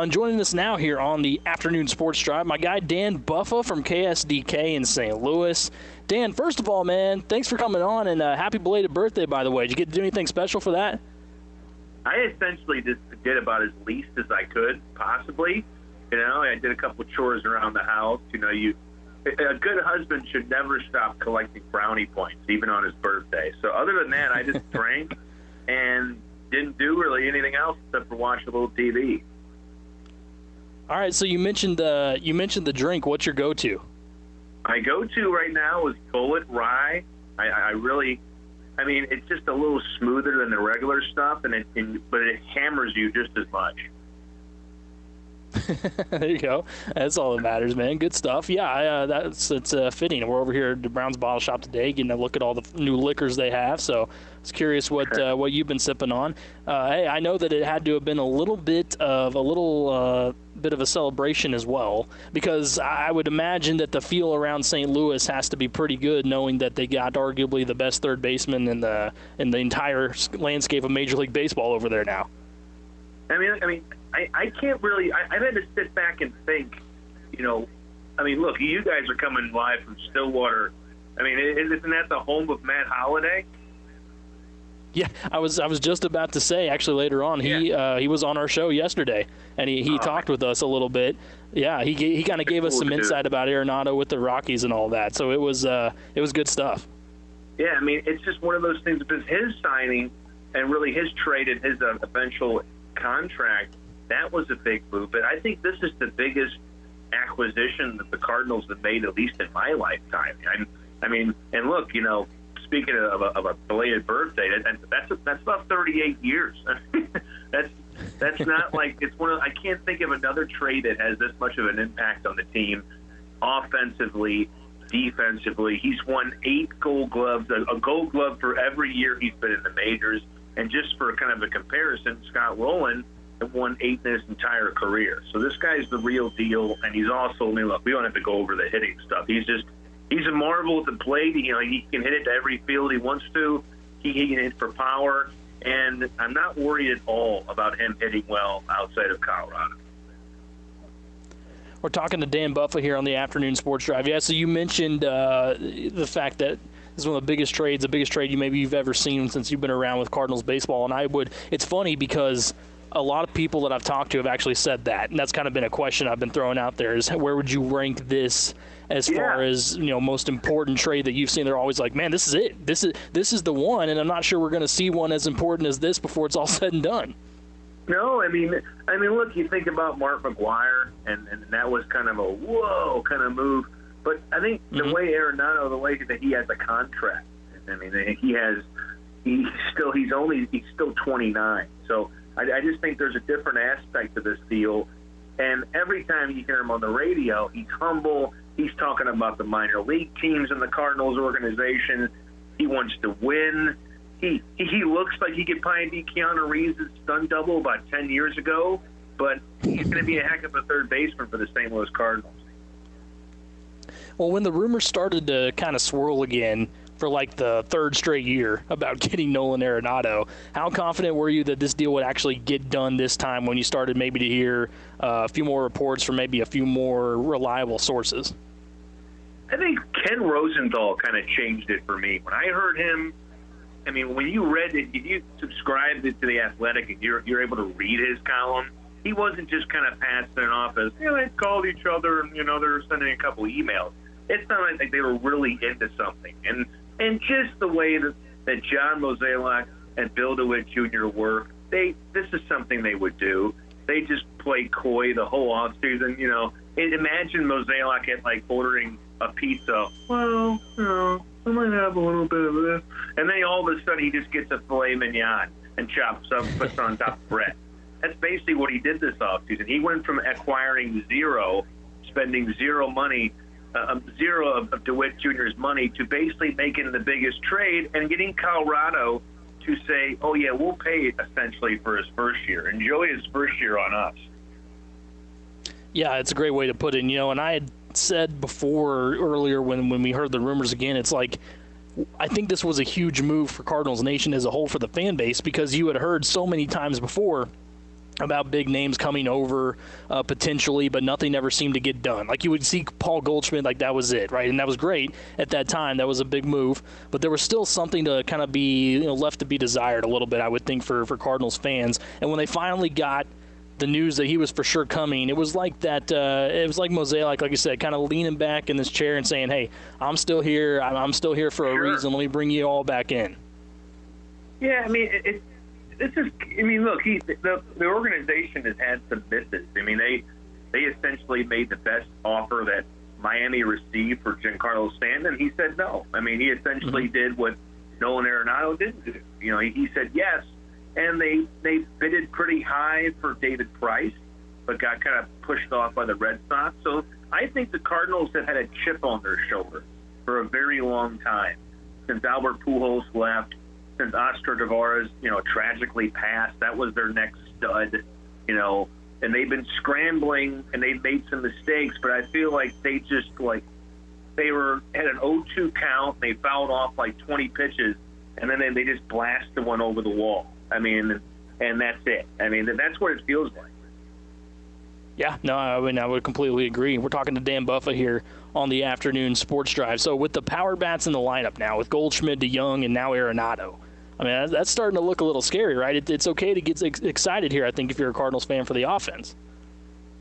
Joining us now here on the Afternoon Sports Drive, my guy Dan Buffa from KSDK in St. Louis. Dan, first of all, man, thanks for coming on, and happy belated birthday, by the way. Did you get to do anything special for that? I essentially just did about as least as I could, possibly. I did a couple of chores around the house. A good husband should never stop collecting brownie points, even on his birthday. So other than that, I just drank and didn't do really anything else except for watch a little TV. All right, so you mentioned the drink. What's your go-to? My go-to right now is Bullet Rye. It's just a little smoother than the regular stuff, but it hammers you just as much. There you go. That's all that matters, man. Good stuff. Yeah, it's fitting. We're over here at the Brown's Bottle Shop today, getting a look at all the new liquors they have. So I was curious what you've been sipping on. Hey, I know that it had to have been a little bit of a celebration as well, because I would imagine that the feel around St. Louis has to be pretty good, knowing that they got arguably the best third baseman in the entire landscape of Major League Baseball over there now. I can't really. I've had to sit back and think. Look, you guys are coming live from Stillwater. Isn't that the home of Matt Holliday? Yeah, I was just about to say, actually, later on, he was on our show yesterday, and he talked with us a little bit. Yeah, he kind of gave us some insight about Arenado with the Rockies and all that. So it was good stuff. Yeah, it's just one of those things, because his signing and really his trade and his eventual contract, that was a big move. But I think this is the biggest acquisition that the Cardinals have made, at least in my lifetime. And look, speaking of a belated birthday, that's about 38 years. that's not like it's one of. I can't think of another trade that has this much of an impact on the team, offensively, defensively. He's won 8 Gold Gloves, a Gold Glove for every year he's been in the majors. And just for kind of a comparison, Scott Rowland have won 8 in his entire career. So this guy's the real deal, and he's also. Look, we don't have to go over the hitting stuff. He's a marvel at the plate. He can hit it to every field he wants to. He can hit for power, and I'm not worried at all about him hitting well outside of Colorado. We're talking to Dan Buffa here on the Afternoon Sports Drive. Yeah, so you mentioned the fact that this is one of the biggest trades you've ever seen since you've been around with Cardinals baseball. And it's funny because a lot of people that I've talked to have actually said that, and that's kind of been a question I've been throwing out there: is where would you rank this as far as most important trade that you've seen? They're always like, man, this is it. This is the one, and I'm not sure we're going to see one as important as this before it's all said and done. No, look, you think about Mark McGwire, and that was kind of a whoa kind of move. But I think the way Arenado, the way that he has a contract, he's still 29. So I just think there's a different aspect to this deal. And every time you hear him on the radio, he's humble. He's talking about the minor league teams in the Cardinals organization. He wants to win. He looks like he could probably be Keanu Reeves' stunt double about 10 years ago, but he's going to be a heck of a third baseman for the St. Louis Cardinals. Well, when the rumors started to kind of swirl again for like the third straight year about getting Nolan Arenado, how confident were you that this deal would actually get done this time when you started maybe to hear a few more reports from maybe a few more reliable sources? I think Ken Rosenthal kind of changed it for me. When I heard him, when you read it, if you subscribed it to The Athletic and you're able to read his column, he wasn't just kind of passing it off as, they called each other and, they're sending a couple emails. It sounded like they were really into something. And just the way that John Mozeliak and Bill DeWitt Jr. were, this is something they would do. They just play coy the whole offseason. Imagine Mozeliak at ordering a pizza. Well, I might have a little bit of this. And then all of a sudden he just gets a filet mignon and chops up, puts on top of bread. That's basically what he did this offseason. He went from acquiring zero, spending zero money, zero of DeWitt Jr.'s money, to basically making the biggest trade and getting Colorado to say, oh, yeah, we'll pay essentially for his first year. Enjoy his first year on us. Yeah, it's a great way to put it. And I had said before, earlier when we heard the rumors again, it's like, I think this was a huge move for Cardinals Nation as a whole, for the fan base, because you had heard so many times before about big names coming over potentially, but nothing ever seemed to get done. Like you would see Paul Goldschmidt, like that was it, right? And that was great at that time. That was a big move, but there was still something to kind of be left to be desired a little bit, I would think, for Cardinals fans. And when they finally got the news that he was for sure coming, it was like that. It was like Mosaic, like you said, kind of leaning back in this chair and saying, "Hey, I'm still here. I'm still here for a reason. Let me bring you all back in." Yeah, I mean, look, the organization has had some misses. I mean, they essentially made the best offer that Miami received for Giancarlo Stanton. He said no. I mean, he essentially did what Nolan Arenado didn't do. He said yes. And they bidded pretty high for David Price, but got kind of pushed off by the Red Sox. So I think the Cardinals have had a chip on their shoulder for a very long time, since Albert Pujols left, since Oscar Guevara, tragically passed. That was their next stud, and they've been scrambling and they've made some mistakes. But I feel like they just had an 0-2 count. They fouled off like 20 pitches, and then they just blasted one over the wall. I mean, and that's it. I mean, that's what it feels like. Yeah, no, I would completely agree. We're talking to Dan Buffa here on the afternoon sports drive. So with the power bats in the lineup now, with Goldschmidt, DeYoung, and now Arenado, I mean, that's starting to look a little scary, right? It's okay to get excited here, I think, if you're a Cardinals fan for the offense.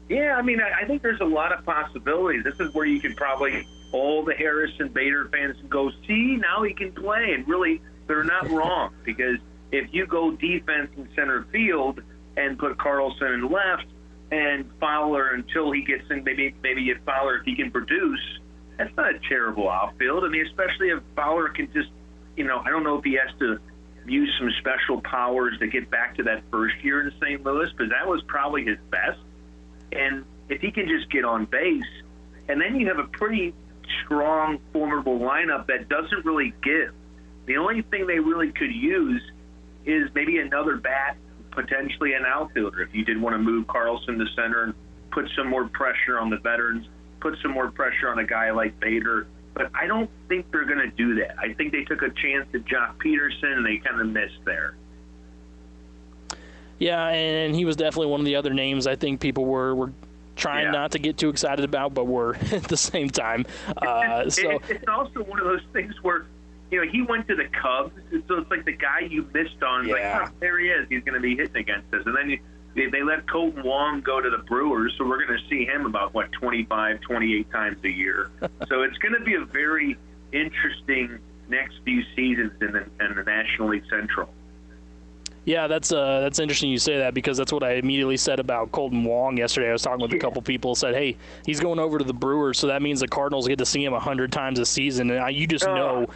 Yeah, I mean, I think there's a lot of possibilities. This is where you could probably, all the Harrison Bader fans can go, see, now he can play. And really, they're not wrong, because if you go defense in center field and put Carlson in left and Fowler until he gets in, maybe you Fowler if he can produce, that's not a terrible outfield. I mean, especially if Fowler can just, I don't know if he has to use some special powers to get back to that first year in St. Louis, but that was probably his best. And if he can just get on base, and then you have a pretty strong, formidable lineup that doesn't really give. The only thing they really could use is maybe another bat, potentially an outfielder, if you did want to move Carlson to center and put some more pressure on the veterans, put some more pressure on a guy like Bader. But I don't think they're going to do that. I think they took a chance at Jock Peterson, and they kind of missed there. Yeah, and he was definitely one of the other names I think people were trying not to get too excited about, but were at the same time. It's also one of those things where, he went to the Cubs, so it's like the guy you missed on. Like, there he is. He's going to be hitting against us. And then they let Colton Wong go to the Brewers, so we're going to see him about, 25, 28 times a year. So it's going to be a very interesting next few seasons in the National League Central. Yeah, that's interesting you say that, because that's what I immediately said about Colton Wong yesterday. I was talking with a couple people, said, hey, he's going over to the Brewers, so that means the Cardinals get to see him 100 times a season, and you just know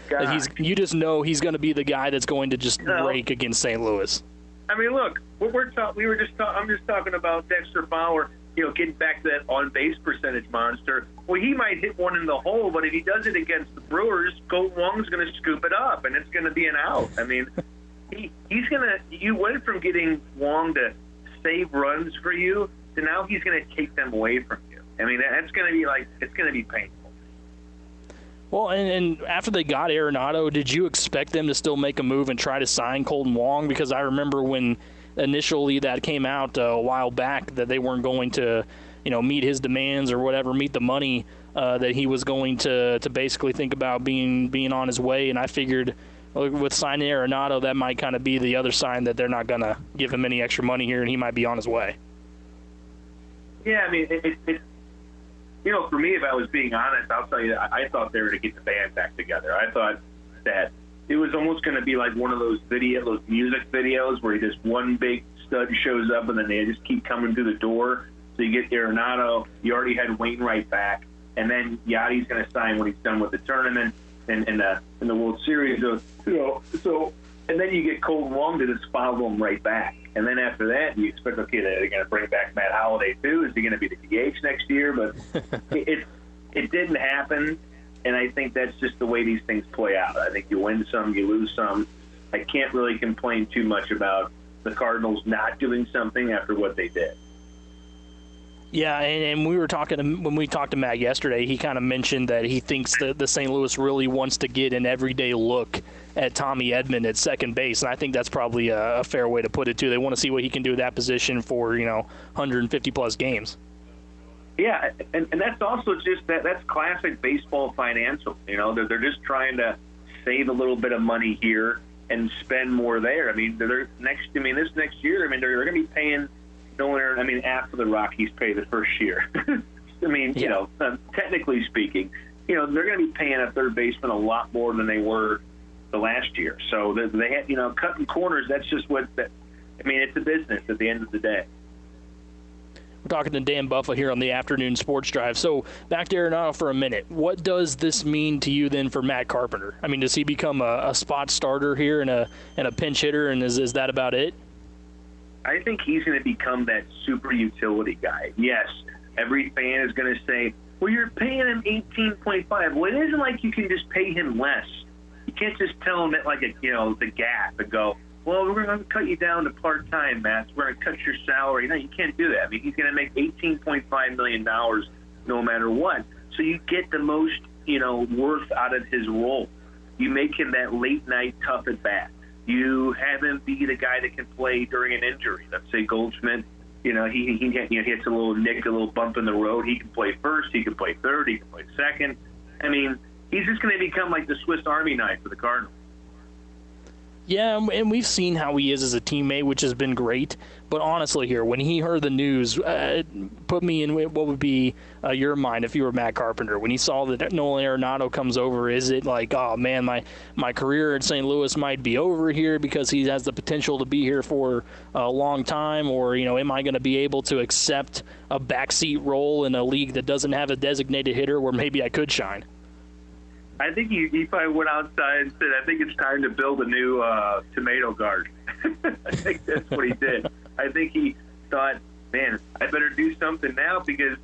he's going to be the guy that's going to just break against St. Louis. I mean, look, I'm just talking about Dexter Fowler, getting back to that on-base percentage monster. Well, he might hit one in the hole, but if he does it against the Brewers, Colton Wong's going to scoop it up, and it's going to be an out. I mean, you went from getting Wong to save runs for you to now he's going to take them away from you. I mean, that's going to be it's going to be painful. Well, and after they got Arenado, did you expect them to still make a move and try to sign Colton Wong? Because I remember when initially that came out a while back that they weren't going to, meet his demands or whatever, meet the money that he was going to basically think about being on his way. And I figured, with signing Arenado, that might kind of be the other sign that they're not going to give him any extra money here, and he might be on his way. Yeah, I mean, for me, if I was being honest, I'll tell you, I thought they were to get the band back together. I thought that it was almost going to be like one of those music videos where just one big stud shows up, and then they just keep coming through the door. So you get Arenado, you already had Wainwright back, and then Yachty's going to sign when he's done with the tournament. In the World Series, and then you get Colton Wong to just follow him right back. And then after that, you expect, okay, they're going to bring back Matt Holliday too. Is he going to be the DH next year? But it didn't happen, and I think that's just the way these things play out. I think you win some, you lose some. I can't really complain too much about the Cardinals not doing something after what they did. Yeah, and we were talking, when we talked to Matt yesterday, he kind of mentioned that he thinks that the St. Louis really wants to get an everyday look at Tommy Edman at second base, and I think that's probably a fair way to put it too. They want to see what he can do at that position for 150 plus games. Yeah, and that's also just that's classic baseball financial. They're just trying to save a little bit of money here and spend more there. I mean, this next year, they're going to be paying after the Rockies pay the first year. Technically speaking, they're going to be paying a third baseman a lot more than they were the last year. So they had, cutting corners. That's just it's a business at the end of the day. We're talking to Dan Buffa here on the Afternoon Sports Drive. So back to Arenado for a minute. What does this mean to you then for Matt Carpenter? I mean, does he become a spot starter here and a pinch hitter, and is that about it? I think he's going to become that super utility guy. Yes, every fan is going to say, well, you're paying him $18.5. Well, it isn't like you can just pay him less. You can't just tell him that the gap and go, well, we're going to cut you down to part-time, Matt. We're going to cut your salary. No, you can't do that. I mean, he's going to make $18.5 million no matter what. So you get the most, worth out of his role. You make him that late-night tough at-bat. You have him be the guy that can play during an injury. Let's say Goldschmidt, he hits a little nick, a little bump in the road. He can play first. He can play third. He can play second. I mean, he's just going to become like the Swiss Army knife for the Cardinals. Yeah, and we've seen how he is as a teammate, which has been great. But honestly here, when he heard the news, put me in what would be your mind if you were Matt Carpenter. When he saw that Nolan Arenado comes over, is it like, oh, man, my career at St. Louis might be over here because he has the potential to be here for a long time? Or, am I going to be able to accept a backseat role in a league that doesn't have a designated hitter where maybe I could shine? I think he probably went outside and said, I think it's time to build a new tomato garden. I think that's what he did. I think he thought, man, I better do something now because,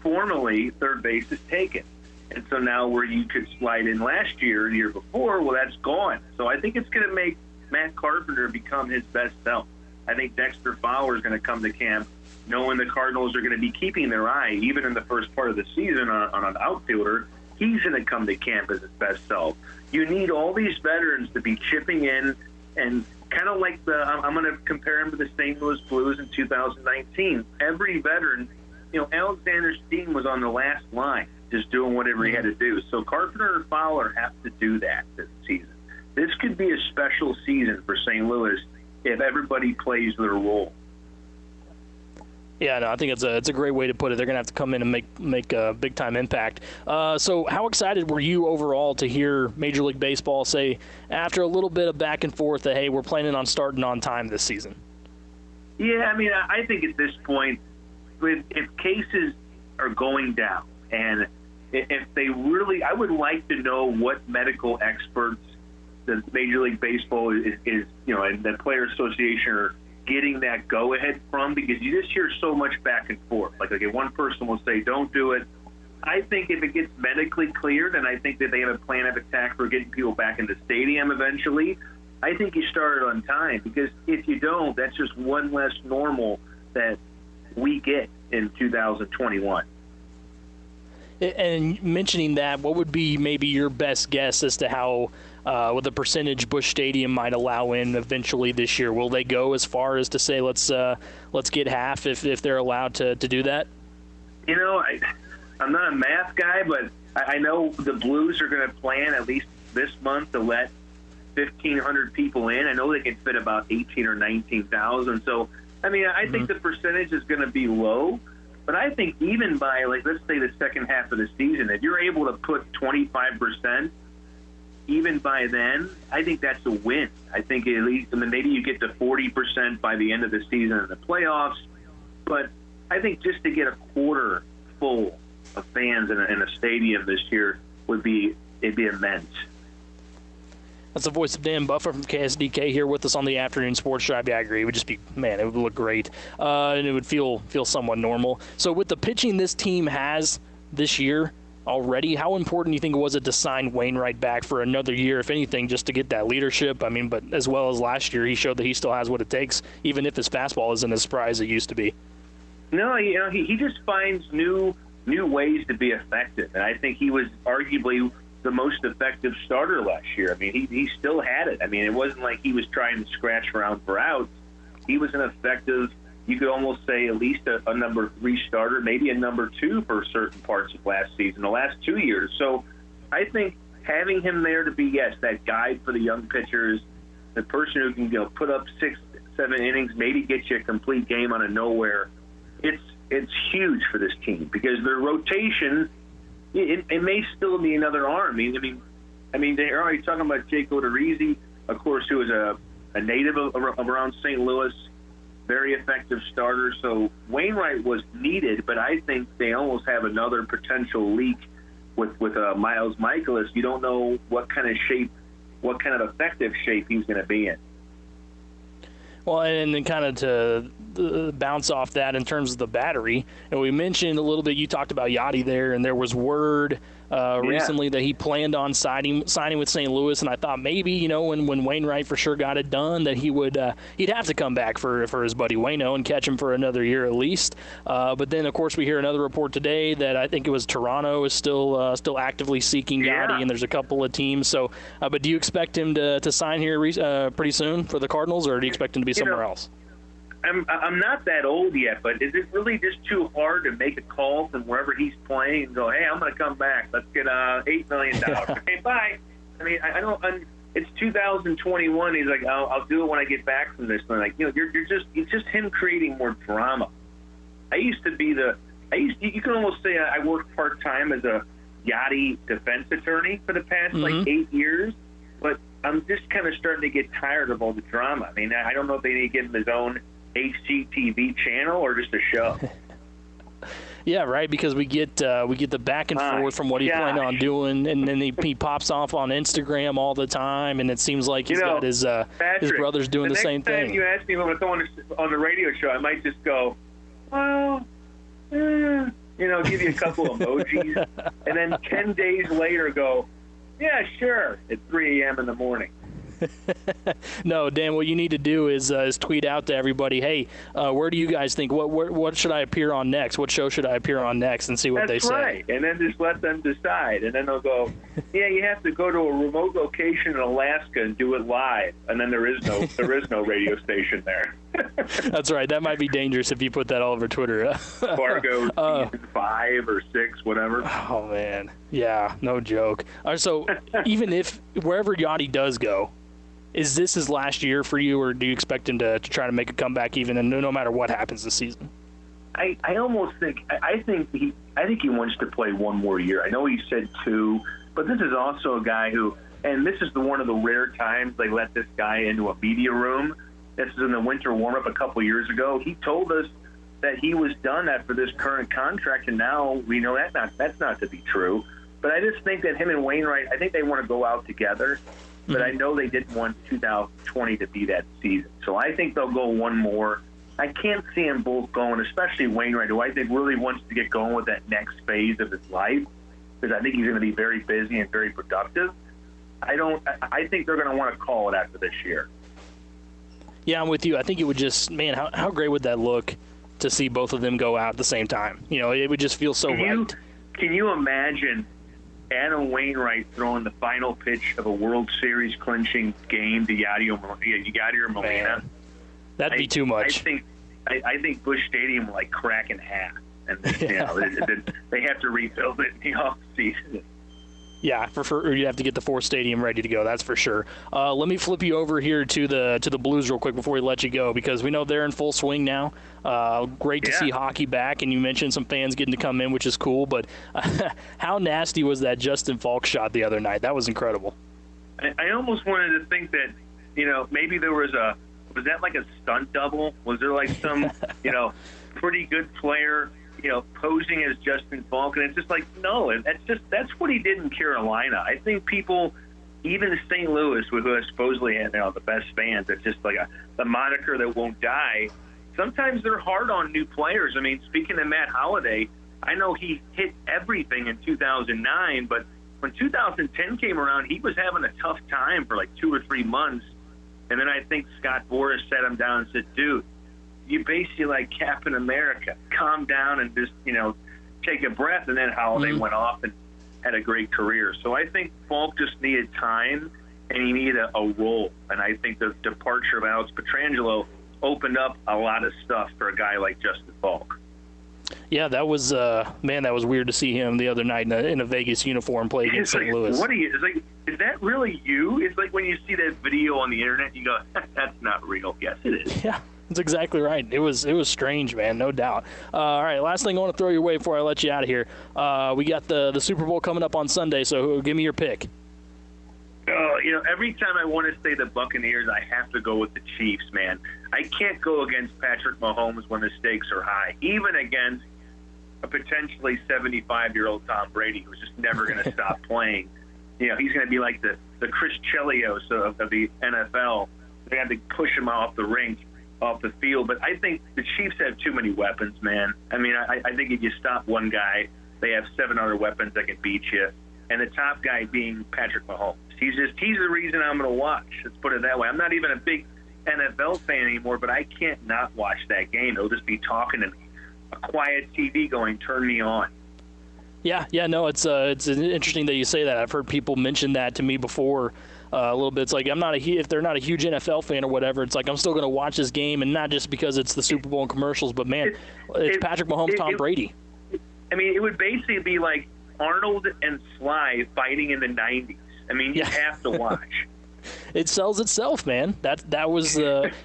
formally third base is taken. And so now where you could slide in last year, the year before, well, that's gone. So I think it's going to make Matt Carpenter become his best self. I think Dexter Fowler is going to come to camp knowing the Cardinals are going to be keeping their eye, even in the first part of the season, on an outfielder. He's going to come to camp as his best self. You need all these veterans to be chipping in, and kind of like I'm going to compare him to the St. Louis Blues in 2019. Every veteran, Alexander Steen was on the last line, just doing whatever he had to do. So Carpenter and Fowler have to do that this season. This could be a special season for St. Louis if everybody plays their role. Yeah, no, I think it's a great way to put it. They're going to have to come in and make a big-time impact. So how excited were you overall to hear Major League Baseball say, after a little bit of back and forth, that, hey, we're planning on starting on time this season? Yeah, I think at this point, if cases are going down, and if they really – I would like to know what medical experts the Major League Baseball is and the Player Association are getting that go-ahead from, because you just hear so much back and forth. Like, one person will say, don't do it. I think if it gets medically cleared, and I think that they have a plan of attack for getting people back in the stadium eventually, I think you start it on time, because if you don't, that's just one less normal that we get in 2021. And mentioning that, what would be maybe your best guess as to how what the percentage Busch Stadium might allow in eventually this year? Will they go as far as to say let's get half if they're allowed to do that? I'm not a math guy, but I know the Blues are going to plan at least this month to let 1,500 people in. I know they can fit about 18 or 19,000. So I think the percentage is going to be low. But I think even by, let's say the second half of the season, if you're able to put 25%, even by then, I think that's a win. I think at least, maybe you get to 40% by the end of the season in the playoffs. But I think just to get a quarter full of fans in a stadium this year it'd be immense. That's the voice of Dan Buffa from KSDK here with us on the Afternoon Sports Drive. Yeah, I agree. It would just be, man, it would look great. And it would feel somewhat normal. So with the pitching this team has this year already, how important do you think was it to sign Wainwright back for another year, if anything, just to get that leadership? But as well as last year, he showed that he still has what it takes, even if his fastball isn't as spry as it used to be. No, he just finds new ways to be effective. And I think he was arguably the most effective starter last year. I mean, he still had it. I mean, it wasn't like he was trying to scratch around for outs. He was an effective, you could almost say at least a number 3 starter, maybe a number 2 for certain parts of last season, the last 2 years. So I think having him there to be, yes, that guide for the young pitchers, the person who can put up 6-7 innings, maybe get you a complete game out of nowhere, it's huge for this team because their rotation, it may still be another arm. I mean, they're already talking about Jake Odorizzi, of course, who is a native of around St. Louis, very effective starter. So Wainwright was needed, but I think they almost have another potential leak with Miles Michaelis. You don't know what kind of effective shape he's going to be in. Well, and then kind of to bounce off that in terms of the battery, and we mentioned a little bit, you talked about Yachty there, and there was word recently that he planned on signing with St. Louis, and I thought maybe, when Wainwright for sure got it done, that he'd have to come back for his buddy Waino and catch him for another year at least. But then, of course, we hear another report today that I think it was Toronto is still actively seeking Yachty, and there's a couple of teams. So, but do you expect him to sign here pretty soon for the Cardinals, or do you expect him to be somewhere else? I'm not that old yet, but is it really just too hard to make a call from wherever he's playing and go, hey, I'm going to come back. Let's get $8 million. Okay, bye. I mean, I don't. It's 2021. He's like, I'll do it when I get back from this. And it's just him creating more drama. You can almost say I worked part time as a Yachty defense attorney for the past 8 years, but I'm just kind of starting to get tired of all the drama. I mean, I don't know if they need to give him his own HGTV channel or just a show. Yeah, right, because we get the back and forth from what he planned on doing, and then he pops off on Instagram all the time, and it seems like he's got his brother's doing the same thing. Next time you ask me when I'm on the radio show, I might just go, well, give you a couple emojis, and then 10 days later go, yeah, sure, at 3 a.m. in the morning. No, Dan, what you need to do is tweet out to everybody, hey, where do you guys think, what should I appear on next? What show should I appear on next? And see what they say. That's right, and then just let them decide. And then they'll go, yeah, you have to go to a remote location in Alaska and do it live. And then there is no radio station there. That's right. That might be dangerous if you put that all over Twitter. Fargo season 5 or 6, whatever. Oh, man. Yeah, no joke. So even if wherever Yachty does go, is this his last year for you, or do you expect him to try to make a comeback even and no matter what happens this season? I almost think I think he wants to play one more year. I know he said 2, but this is also a guy who, and this is one of the rare times they let this guy into a media room. This is in the winter warm-up a couple years ago. He told us that he was done after this current contract, and now we know that's not to be true. But I just think that him and Wainwright, I think they want to go out together. But I know they didn't want 2020 to be that season. So I think they'll go one more. I can't see them both going, especially Wainwright, who I think really wants to get going with that next phase of his life, because I think he's going to be very busy and very productive. I think they're going to want to call it after this year. Yeah, I'm with you. I think it would just, man, how great would that look to see both of them go out at the same time? It would just feel so right. Can you imagine Adam Wainwright throwing the final pitch of a World Series clinching game to Yachty or Molina? Man, that'd be too much. I think Busch Stadium will crack in half, and they have to rebuild it in the off season. Yeah, for you have to get the fourth stadium ready to go. That's for sure. Let me flip you over here to the Blues real quick before we let you go, because we know they're in full swing now. Great to see hockey back, and you mentioned some fans getting to come in, which is cool. But how nasty was that Justin Falk shot the other night? That was incredible. I almost wanted to think that maybe there was a stunt double? Was there some pretty good player posing as Justin Falk? And it's just no, that's what he did in Carolina. I think people, even St. Louis, who has supposedly had the best fans, it's just the moniker that won't die. Sometimes they're hard on new players. I mean, speaking of Matt Holliday, I know he hit everything in 2009, but when 2010 came around, he was having a tough time for 2 or 3 months. And then I think Scott Boras sat him down and said, dude, you basically like Captain America. Calm down and just, take a breath. And then Holliday went off and had a great career. So I think Falk just needed time, and he needed a role. And I think the departure of Alex Pietrangelo opened up a lot of stuff for a guy like Justin Falk. Yeah, that was man. That was weird to see him the other night in a Vegas uniform play against St. Louis. What are you? It's like, is that really you? It's like when you see that video on the internet, you go, "That's not real." Yes, it is. Yeah, that's exactly right. It was strange, man, no doubt. All right, last thing I want to throw your way before I let you out of here. We got the Super Bowl coming up on Sunday, so give me your pick. Every time I want to say the Buccaneers, I have to go with the Chiefs, man. I can't go against Patrick Mahomes when the stakes are high, even against a potentially 75-year-old Tom Brady who's just never going to stop playing. He's going to be like the Chris Chelios of the NFL. They had to push him off the rink, off the field. But I think the Chiefs have too many weapons, man. I mean, I think if you stop one guy, they have 7 other weapons that can beat you. And the top guy being Patrick Mahomes. He's the reason I'm going to watch. Let's put it that way. I'm not even a big NFL fan anymore, but I can't not watch that game. They'll just be talking to me. A quiet TV going, turn me on. Yeah, no, it's interesting that you say that. I've heard people mention that to me before a little bit. It's like if they're not a huge NFL fan or whatever, it's like I'm still going to watch this game, and not just because it's the Super Bowl and commercials, but man, it's Patrick Mahomes, Tom Brady. I mean, it would basically be like Arnold and Sly fighting in the 90s. I mean, you have to watch. It sells itself, man. That was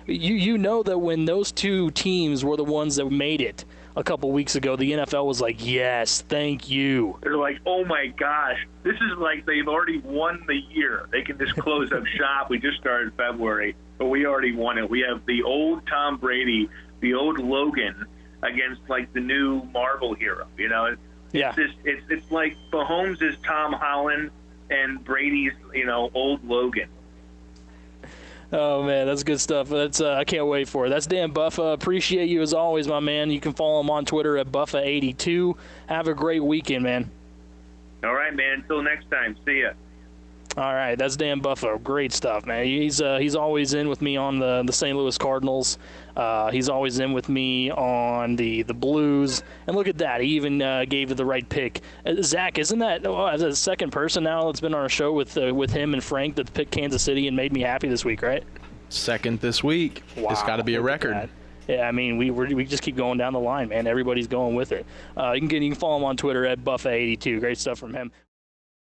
you know that when those two teams were the ones that made it a couple weeks ago, the NFL was like, yes, thank you. They're like, oh my gosh, this is like they've already won the year. They can just close up shop. We just started February, but we already won it. We have the old Tom Brady, the old Logan against like the new Marvel hero. It's like Mahomes is Tom Holland and Brady's old Logan. Oh, man, that's good stuff. I can't wait for it. That's Dan Buffa. Appreciate you as always, my man. You can follow him on Twitter at Buffa82. Have a great weekend, man. All right, man. Until next time. See ya. All right, that's Dan Buffa. Great stuff, man. He's always in with me on the St. Louis Cardinals. He's always in with me on the Blues. And look at that. He even gave it the right pick. Zach, isn't that the second person now that's been on our show with him and Frank that picked Kansas City and made me happy this week, right? Second this week. Wow, it's got to be a record. Yeah, I mean, we just keep going down the line, man. Everybody's going with it. You can follow him on Twitter at Buffa82. Great stuff from him.